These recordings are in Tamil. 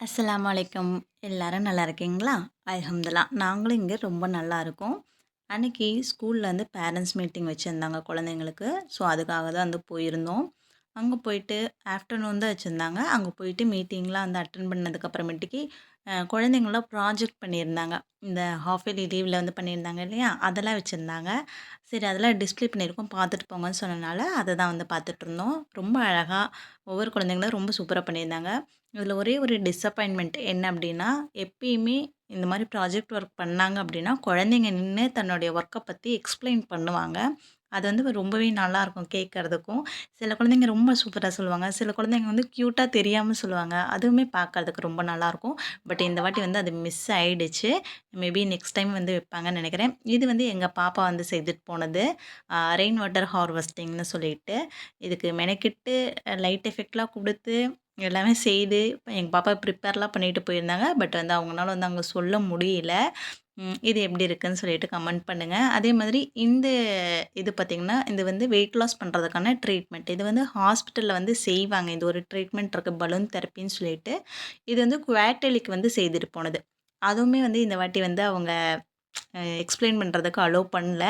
அஸ்ஸலாமு அலைக்கும். எல்லாரும் நல்லா இருக்கீங்களா? அல்ஹம்துலில்லாஹ். நாங்களும் இங்க ரொம்ப நல்லா இருக்கோம். அன்னைக்கு ஸ்கூல்ல வந்து பேரண்ட்ஸ் மீட்டிங் வச்சிருந்தாங்க குழந்தைங்களுக்கு. ஸோ, அதுக்காக தான் வந்து போயிருந்தோம். அங்க போயிட்டு ஆஃப்டர்நூன் தான் வச்சிருந்தாங்க. அங்க போயிட்டு மீட்டிங்லாம் வந்து அட்டெண்ட் பண்ணதுக்கு அப்புறமேட்டுக்கு குழந்தைங்கலாம் ப்ராஜெக்ட் பண்ணியிருந்தாங்க. இந்த ஹாஃப் இயர்லி லீவ்ல வந்து பண்ணியிருந்தாங்க இல்லையா? அதெல்லாம் வச்சிருந்தாங்க. சரி அதெல்லாம் டிஸ்ப்ளே பண்ணியிருக்கோம் பார்த்துட்டு போங்கன்னு சொன்னனால, அத தான் வந்து பார்த்துட்ருந்தோம். ரொம்ப அழகா ஒவ்வொரு குழந்தைங்களும் ரொம்ப சூப்பரா பண்ணியிருந்தாங்க. இதில ஒரே ஒரு டிசப்பாயின்ட்மெண்ட் என்ன அப்டின்னா, எப்பயுமே இந்த மாரி ப்ராஜெக்ட் ஒர்க் பண்ணாங்க அப்டின்னா, குழந்தைங்க நின்னு தன்னுடைய ஒர்க்க பத்தி எக்ஸ்ப்ளைன் பண்ணுவாங்க. அது வந்து ரொம்பவே நல்லாயிருக்கும் கேட்கறதுக்கும். சில குழந்தைங்க ரொம்ப சூப்பரா சொல்லுவாங்க. சில குழந்தைங்க வந்து க்யூட்டா தெரியாம சொல்லுவாங்க. அதுவுமே பார்க்கறதுக்கு ரொம்ப நல்லாயிருக்கும். பட் இந்த வாட்டி வந்து அது மிஸ் ஆயிடுச்சு. மேபி நெக்ஸ்ட் டைம் வந்து வைப்பாங்கன்னு நெனைக்கிறேன். இது வந்து எங்க பாப்பா வந்து செய்துட்டு போனது. ரெயின் வாட்டர் ஹார்வெஸ்டிங்ன்னு சொல்லிட்டு, இதுக்கு மெனக்கெட்டு லைட் எஃபெக்ட்லாம் குடுத்து எல்லாமே செய்து எங்க பாப்பா ப்ரிப்பேர்லாம் பண்ணிட்டு போயிருந்தாங்க. பட் வந்து அவங்கனால வந்து அங்க சொல்ல முடியல. இது எப்படி இருக்குன்னு சொல்லிட்டு கமெண்ட் பண்ணுங்க. அதே மாதிரி இந்த இது பார்த்தீங்கன்னா, இது வந்து வெயிட் லாஸ் பண்றதுக்கான ட்ரீட்மெண்ட். இது வந்து ஹாஸ்பிட்டல்ல வந்து செய்வாங்க. இது ஒரு ட்ரீட்மெண்ட் இருக்கு பலூன் தெரப்பின்னு சொல்லிட்டு. இது வந்து குவார்டர்லிக்கு வந்து செய்துட்டு போனது. அதுவுமே வந்து இந்த வாட்டி வந்து அவங்க எக்ஸ்ப்ளைன் பண்றதுக்கு அலோவ் பண்ணல.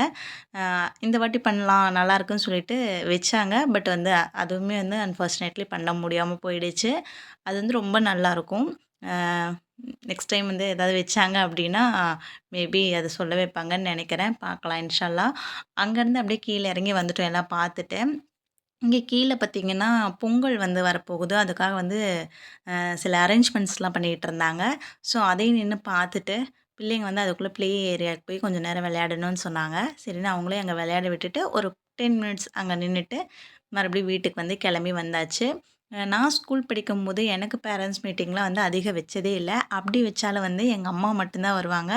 அ இந்த வாட்டி பண்ணலாம் நல்லாயிருக்குன்னு சொல்லிட்டு வச்சாங்க. பட் வந்து அதுவுமே வந்து அன்ஃபார்ச்சுனேட்லி பண்ண முடியாம போயிடுச்சு. அது வந்து ரொம்ப நல்லாயிருக்கும். அ நெக்ஸ்ட் டைம் வந்து ஏதாவது வச்சாங்க அப்டின்னா, மேபி அத சொல்ல வைப்பாங்கன்னு நெனைக்கிறேன். பார்க்கலாம் இன்ஷா அல்லாஹ். அங்கேருந்து அப்படியே கீழ இறங்கி வந்துட்டோம் எல்லாம் பார்த்துட்டு. இங்க கீழ பார்த்தீங்கன்னா, பொங்கல் வந்து வரப்போகுது. அதுக்காக வந்து சில அரேஞ்ச்மெண்ட்ஸ்லாம் பண்ணிட்டு இருந்தாங்க. ஸோ, அதையும் நின்னு பார்த்துட்டு, பிள்ளைங்க வந்து அதுக்குள்ள ப்ளே ஏரியாவுக்கு போய் கொஞ்சம் நேரம் விளையாடணும்னு சொன்னாங்க. சரின்னு அவங்களையும் அங்க விளையாட விட்டுட்டு, ஒரு 10 மினிட்ஸ் அங்க நின்னுட்டு, மறுபடியும் வீட்டுக்கு வந்து கிளம்பி வந்தாச்சு. நான் ஸ்கூல் படிக்கும்போது எனக்கு பேரண்ட்ஸ் மீட்டிங்லாம் வந்து அதிகம் வச்சதே இல்ல. அப்படி வச்சாலும் வந்து எங்க அம்மா மட்டும் தான் வருவாங்க.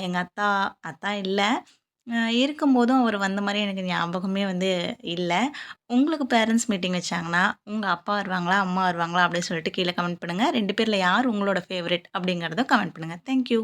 எங்க அத்தா அத்தா இல்ல. இருக்கும்போதும் அவர் வந்த மாரி எனக்கு ஞாபகமே வந்து இல்ல. உங்களுக்கு பேரண்ட்ஸ் மீட்டிங் வச்சாங்கன்னா, உங்க அப்பா வருவாங்களா? அம்மா வருவாங்களா? அப்படின்னு சொல்லிட்டு கீழ கமெண்ட் பண்ணுங்க. 2 பேர்ல யார் உங்களோட ஃபேவரைட் அப்படிங்கிறத கமெண்ட் பண்ணுங்க. Thank you.